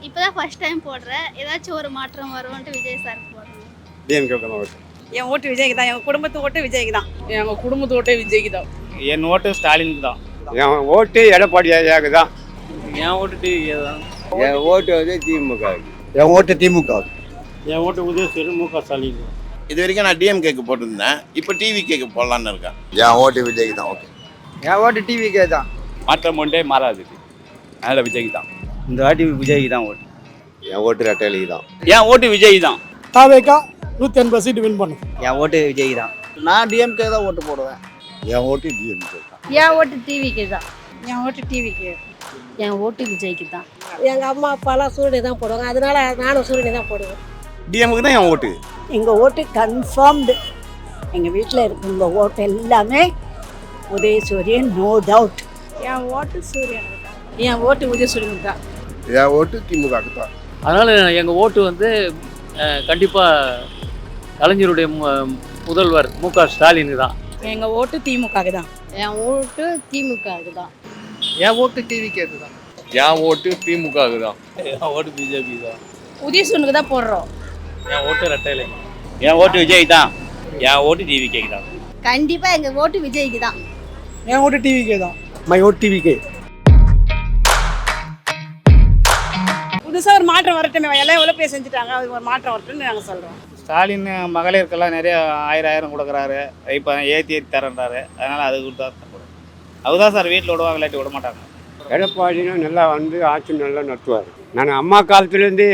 இப்போதான் first time போடுறேன். ஏதாச்சும் ஒரு மாற்றம் வரும்ன்ட்டு விஜய் சார் போடுறேன். டிஎம்கே தான் ஓட்டு. என் ஓட்டு விஜய்க்கு தான். என் குடும்பத்து ஓட்டு விஜய்க்கு தான். எங்கள் குடும்பத்து ஓட்டே விஜய்க்கு தான். என் ஓட்டு ஸ்டாலினுக்கு தான். என் ஓட்டு எடப்பாடி ஐயாவுக்கு தான். என் ஓட்டு டிவிகே தான். என் ஓட்டு வந்து திமுக. என் ஓட்டு திமுக. என் ஓட்டு உதயசூரியன் முக ஸ்டாலின். இது வரைக்கும் நான் டிஎம்கேக்கு போட்டிருந்தேன். இப்போ டிவிகேக்கு போடலான்னு இருக்கேன். என் ஓட்டு விஜய்க்கு தான். ஓகே, என் ஓட்டு டிவிக்கே தான். மாற்றம் ஒன்றே மாறாது. அதனால் விஜய்க்கு தான். இந்த வாட்டி விஜய்க்கு தான் ஓட்டு. என் ஓட்டு ரெட்டையிலுக்கு தான். என் ஓட்டு விஜய் தான். தாவேக்கா 180 சீட்டு வின் பண்ணும். என் ஓட்டு விஜய் தான். நான் டிஎம்கே தான் ஓட்டு போடுவேன். என் ஓட்டு டிஎம்கே தான். என் ஓட்டு டிவிக்கு தான். என் ஓட்டு டிவிக்கு. என் ஓட்டு விஜய்க்கு தான். எங்கள் அம்மா அப்பாலாம் சூரியனை தான் போடுவாங்க, அதனால நானும் சூரியனை தான் போடுவேன். டிஎம்கே தான் என் ஓட்டு. எங்கள் ஓட்டு கன்ஃபார்ம்டு. எங்கள் வீட்டில் இருக்கிற ஓட்டு எல்லாமே உதயசூரியன், நோ டவுட். என் ஓட்டு சூரியனுக்கு தான். என் ஓட்டு உதயசூரியனுக்கு தான். என் ஓட்டு திமுகவுக்கு தான். அதனால் எங்கள் ஓட்டு வந்து கண்டிப்பாக கலைஞருடைய முதல்வர் முக ஸ்டாலினுக்கு தான். எங்கள் ஓட்டு திமுகவுக்கு தான். என் ஓட்டு திமுகவுக்கு தான். என் ஓட்டு டிவிக்கேக்கு தான். என் ஓட்டு திமுகவுக்கு தான். என் ஓட்டு பிஜேபி தான். உதயசூரியனுக்கு தான் போடுறோம். என் ஓட்டு ரெட்டையிலை. என் ஓட்டு விஜய் தான். என் ஓட்டு டிவிகேக்கு தான். கண்டிப்பாக எங்கள் ஓட்டு விஜய்க்கு தான். என் ஓட்டு டிவிக்கே தான். மை ஓட்டு டிவிக்கே. புதுசாக ஒரு மாற்றம் வரட்டுமே. எல்லாம் எவ்வளோ பேர் செஞ்சுட்டாங்க, அது ஒரு மாற்றம் வரட்டும்னு நாங்கள் சொல்கிறோம். ஸ்டாலின் மகளிருக்கெல்லாம் நிறைய ஆயிரம் கொடுக்குறாரு. இப்போ ஏற்றி தரேன்றாரு. அதனால் அது கொடுத்தா அதுதான் சார் வீட்டில் விடுவாங்க, இல்லாட்டி விட மாட்டாங்க. எடப்பாடினும் நல்லா வந்து ஆட்சி நல்லா நடத்துவார். நான் அம்மா காலத்துலேருந்து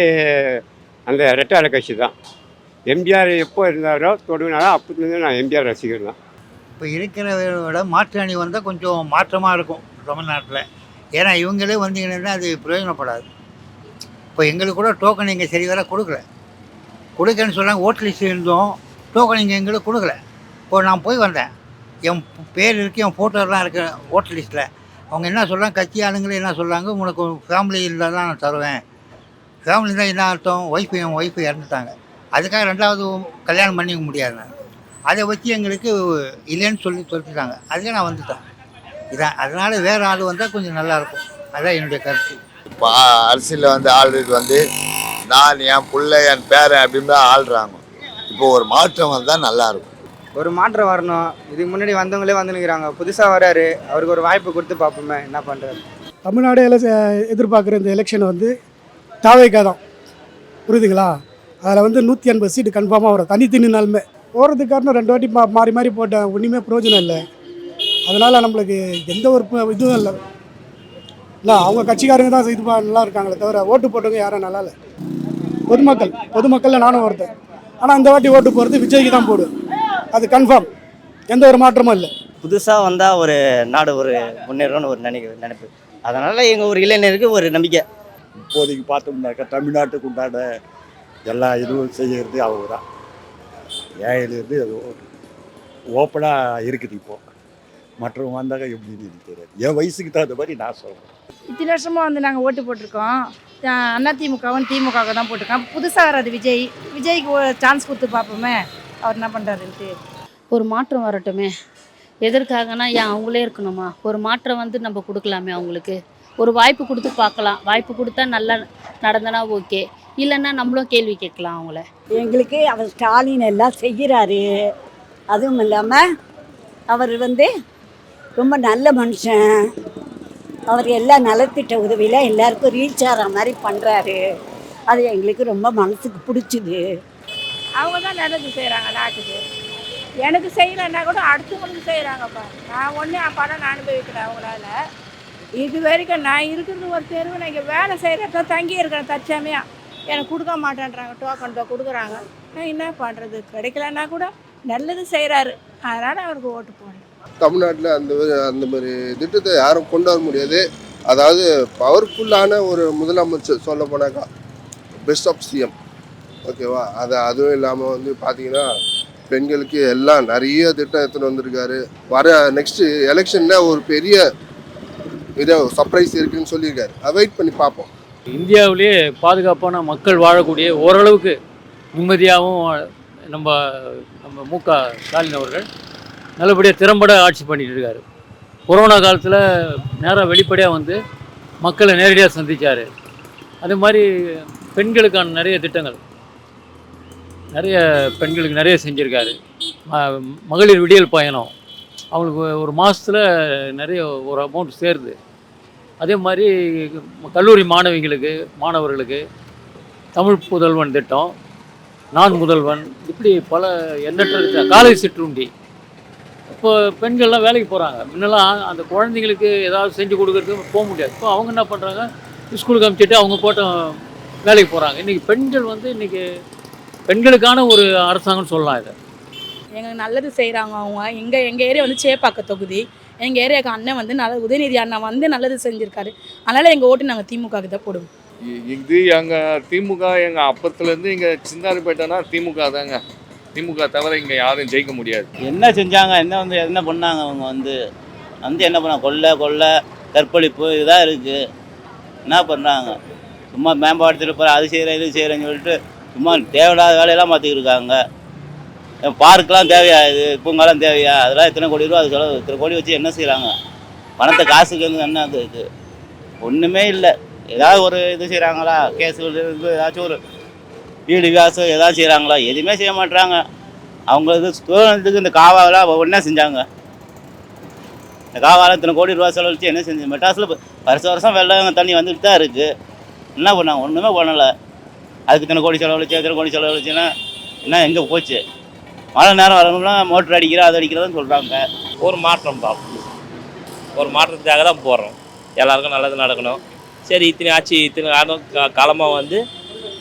அந்த ரெட்டை கட்சி தான். எம்ஜிஆர் எப்போ இருந்தாரோ தொடங்கினாரோ அப்போதுலேருந்து நான் எம்ஜிஆர் ரசிகர் தான். இப்போ இருக்கிற மாற்று அணி வந்தால் கொஞ்சம் மாற்றமாக இருக்கும் தமிழ்நாட்டில். ஏன்னா இவங்களே வந்தீங்கன்னா அது பிரயோஜனப்படாது. இப்போ எங்களுக்கு கூட டோக்கன் இங்கே சரி வர கொடுக்கன்னு சொன்னாங்க. ஓட்டு லிஸ்ட் இருந்தோம், டோக்கன் இங்கே எங்களுக்கு கொடுக்கல. இப்போ நான் போய் வந்தேன், என் பேர் இருக்குது, என் ஃபோட்டோலாம் இருக்குது ஓட்டு லிஸ்ட்டில். அவங்க என்ன சொல்கிறாங்க, கட்சி ஆளுங்களே என்ன சொல்கிறாங்க, உனக்கு ஃபேமிலி இருந்தால் தான் நான் தருவேன். ஃபேமிலி தான் என்ன அர்த்தம், என் ஒய்ஃபு இறந்துட்டாங்க, அதுக்காக ரெண்டாவது கல்யாணம் பண்ணிக்க முடியாது. நான் அதை வச்சு எங்களுக்கு இல்லைன்னு சொல்லிட்டாங்க. அதுக்கே நான் வந்துட்டேன். இதான் அதனால் வேறு ஆள் வந்தால் கொஞ்சம் நல்லாயிருக்கும். அதுதான் என்னுடைய கருத்து. இப்போ அரசியலில் வந்து ஆள்றது வந்து நான், என் பிள்ளை, என் பேரன் அப்படின்னு தான் ஆள்றாங்க. இப்போ ஒரு மாற்றம் வந்தால் நல்லாயிருக்கும். ஒரு மாற்றம் வரணும். இதுக்கு முன்னாடி வந்தவங்களே வந்துனுக்கிறாங்க, புதுசாக வராரு, அவருக்கு ஒரு வாய்ப்பு கொடுத்து பார்ப்போமே என்ன பண்ணுறாரு. தமிழ்நாடு எதிர்பார்க்குற இந்த எலெக்ஷன் வந்து தாவேக்கா தான். புரியுதுங்களா? அதில் வந்து 180 சீட்டு கன்ஃபார்மாக வரும். தனி தின்னாலுமே போகிறதுக்கு காரணம் 2 வாட்டி மாறி மாறி போட்டேன், ஒன்றுமே பிரயோஜனம் இல்லை. அதனால் நம்மளுக்கு எந்த ஒரு இதுவும் இல்லை. அவங்க கட்சிக்காரங்க தான் இது நல்லா இருக்காங்களே தவிர ஓட்டு போட்டவங்க யாரும் நல்லா இல்லை. பொதுமக்களில் நானும் ஒருத்தன். ஆனால் இந்த வாட்டி ஓட்டு போகிறது விஜய்க்கு தான் போடுவேன். அது கன்ஃபார்ம், எந்த ஒரு மாற்றமும் இல்லை. புதுசாக வந்தால் ஒரு நாடு ஒரு முன்னேறணும்னு ஒரு நினைப்பு. அதனால் எங்கள் ஒரு இளைஞருக்கு ஒரு நம்பிக்கை. இப்போதைக்கு பார்த்தோம்னாக்கா தமிழ்நாட்டுக்கு உண்டான எல்லா இதுவும் செய்கிறது அவங்க தான். ஏழையிலேருந்து அது ஓப்பனாக இருக்குது. இப்போது மற்றவங்க வந்தாங்க எப்படின்னு தெரியாது. என் வயசுக்கு தகுந்த மாதிரி நான் சொல்கிறேன். இத்தனை வருஷமாக வந்து நாங்கள் ஓட்டு போட்டிருக்கோம். அதிமுகவும் திமுகவுக்கு தான் போட்டிருக்கோம். புதுசாக வராது விஜய்க்கு ஒரு சான்ஸ் கொடுத்து பார்ப்போமே அவர் என்ன பண்ணுறாருன்ட்டு. ஒரு மாற்றம் வரட்டுமே. எதற்காகனா ஏன் அவங்களே இருக்கணுமா? ஒரு மாற்றம் வந்து நம்ம கொடுக்கலாமே. அவங்களுக்கு ஒரு வாய்ப்பு கொடுத்து பார்க்கலாம். வாய்ப்பு கொடுத்தா நல்லா நடந்தனா ஓகே, இல்லைன்னா நம்மளும் கேள்வி கேட்கலாம் அவங்கள. எங்களுக்கு அவர் ஸ்டாலின் எல்லாம் செய்கிறாரு. அதுவும் இல்லாமல் அவர் வந்து ரொம்ப நல்ல மனுஷன். அவர் எல்லா நலத்திட்ட உதவியில் எல்லாருக்கும் ரீச் ஆகிற மாதிரி பண்ணுறாரு. அது எங்களுக்கு ரொம்ப மனசுக்கு பிடிச்சிது. அவங்க தான் நல்லது செய்கிறாங்க நாட்டுக்கு. எனக்கு செய்யலைன்னா கூட அடுத்தவங்களுக்கு செய்கிறாங்கப்பா. நான் ஒன்றே படம் நான் அனுபவிக்கிறேன் அவங்களால. இது வரைக்கும் நான் இருக்கிறது ஒரு தெருவு. நான் இங்கே வேலை செய்கிறத தங்கி இருக்கிறேன். தற்சமையாக எனக்கு கொடுக்க மாட்டேன்றாங்க. டோக்கன் தான் கொடுக்குறாங்க. நான் என்ன பண்ணுறது? கிடைக்கலன்னா கூட நல்லது செய்கிறாரு, அதனால் அவருக்கு ஓட்டு போடணும். தமிழ்நாட்டில் அந்த மாதிரி திட்டத்தை யாரும் கொண்டு வர முடியாது. அதாவது பவர்ஃபுல்லான ஒரு முதலமைச்சர் சொல்ல போனாக்கா பெஸ்ட் ஆஃப் சிஎம், ஓகேவா? அதுவும் இல்லாமல் வந்து பார்த்தீங்கன்னா பெண்களுக்கு எல்லாம் நிறைய திட்டம் எடுத்துகிட்டு வந்திருக்காரு. வர நெக்ஸ்ட்டு எலெக்ஷனில் ஒரு பெரிய சர்ப்ரைஸ் இருக்குன்னு சொல்லியிருக்காரு. அதை வெயிட் பண்ணி பார்ப்போம். இந்தியாவிலேயே பாதுகாப்பான மக்கள் வாழக்கூடிய ஓரளவுக்கு நிம்மதியாகவும் நம்ம முக ஸ்டாலின் அவர்கள் நல்லபடியாக திறம்பட ஆட்சி பண்ணிட்டு இருக்காரு. கொரோனா காலத்தில் நேராக வெளிப்படையாக வந்து மக்களை நேரடியாக சந்தித்தார். அதே மாதிரி பெண்களுக்கான நிறைய திட்டங்கள் நிறைய பெண்களுக்கு நிறைய செஞ்சுருக்காரு. மகளிர் விடியல் பயணம் அவங்களுக்கு ஒரு மாதத்தில் நிறைய ஒரு அமௌண்ட் சேருது. அதே மாதிரி கல்லூரி மாணவர்களுக்கு தமிழ் புதல்வன் திட்டம், நான் முதல்வன், இப்படி பல எண்ணற்ற காலை சிற்றுண்டி. இப்போ பெண்கள்லாம் வேலைக்கு போகிறாங்க. முன்னெல்லாம் அந்த குழந்தைங்களுக்கு ஏதாவது செஞ்சு கொடுக்கறதுக்கு போக முடியாது. இப்போ அவங்க என்ன பண்ணுறாங்க, ஸ்கூலுக்கு அனுப்பிச்சிட்டு அவங்க போட்டோம் வேலைக்கு போகிறாங்க. இன்றைக்கி பெண்கள் வந்து இன்றைக்கி பெண்களுக்கான ஒரு அரசாங்கம்னு சொல்லலாம் இதை. எங்களுக்கு நல்லது செய்கிறாங்க அவங்க. எங்கள் ஏரியா வந்து சேப்பாக்க தொகுதி. எங்கள் ஏரியாவுக்கு அண்ணன் வந்து உதயநிதி அண்ணன் வந்து நல்லது செஞ்சுருக்காரு. அதனால் எங்கள் ஓட்டு நாங்கள் திமுகவுக்கு தான் போடுவோம். இது எங்கள் திமுக எங்கள் அப்பத்துலேருந்து இங்கே சிந்தாரிப்பேட்டைனா திமுக தாங்க. திமுக தவிர இங்கே யாரும் ஜெயிக்க முடியாது. என்ன செஞ்சாங்க, என்ன பண்ணாங்க? அவங்க வந்து என்ன பண்ணாங்க? கொள்ளை கற்பழிப்பு இதுதான் இருக்குது. என்ன பண்ணுறாங்க? சும்மா மேம்பாடுத்திட்டு போகிற அது செய்கிறேன் இது செய்கிறேன்னு சொல்லிட்டு சும்மா தேவையில்லாத வேலையெல்லாம் பார்த்துக்கிட்டு இருக்காங்க. பார்க்கெலாம் தேவையா? இது பூங்காலாம் தேவையா? அதெல்லாம் இத்தனை கோடி ரூபா, அது செலவு இத்தனை கோடி வச்சு என்ன செய்கிறாங்க? பணத்தை காசுக்கு வந்து என்ன இருக்குது? ஒன்றுமே இல்லை. ஏதாவது ஒரு இது செய்கிறாங்களா? கேஸுகள் ஏதாச்சும் ஒரு வீடு வியாசம் ஏதாவது செய்கிறாங்களா? எதுவுமே செய்ய மாட்டுறாங்க. அவங்க இது சுதந்திரத்துக்கு இந்த காவாலாம் ஒன்றா செஞ்சாங்க. இந்த காவாலாம் இத்தனை கோடி ரூபா செலவழிச்சு என்ன செஞ்சு? மெட்ராஸில் வருஷம் வெள்ளம் தண்ணி வந்துட்டு தான் இருக்குது. என்ன பண்ணாங்க? ஒன்றுமே பண்ணலை. அதுக்கு இத்தனை கோடி செலவழிச்சுன்னா என்ன எங்கே போச்சு? மழை நேரம் வரணும்னா மோட்டர் அடிக்கிறோம் அது அடிக்கிறதுன்னு சொல்கிறாங்க. ஒரு மாற்றம் பார்ப்போம். ஒரு மாற்றத்துக்காக தான் போடுறோம். எல்லாருக்கும் நல்லது நடக்கணும். சரி, இத்தனை காலமாக வந்து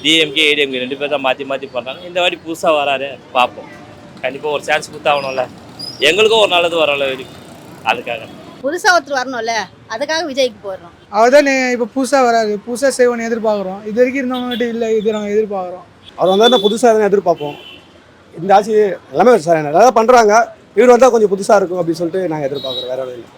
டிஎம்கே ஏடிஎம்கே 2 பேர் தான் மாற்றி பண்ணுறாங்க. இந்த வாட்டி புதுசாக வராரு, பார்ப்போம். கண்டிப்பாக ஒரு சான்ஸ் கொடுத்தாகணும்ல. எங்களுக்கும் ஒரு நல்லது வரல வரைக்கும். அதுக்காக புதுசாக ஒருத்தர் வரணும்ல, அதுக்காக விஜய்க்கு போடுறோம். அவர் தான் இப்போ புதுசாக வராது, புதுசாக செய்வோன்னு எதிர்பார்க்குறோம். இது வரைக்கும் இருந்தவங்ககிட்ட இல்லை, இது நாங்கள் எதிர்பார்க்குறோம். அவர் வந்தால் புதுசாக எதுவும் எதிர்பார்ப்போம். இந்த ஆட்சி எல்லாமே நல்லா பண்ணுறாங்க. இவர் வந்தால் கொஞ்சம் புதுசாக இருக்கும் அப்படின்னு சொல்லிட்டு நாங்கள் எதிர்பார்க்குறோம். வேறு இல்லை.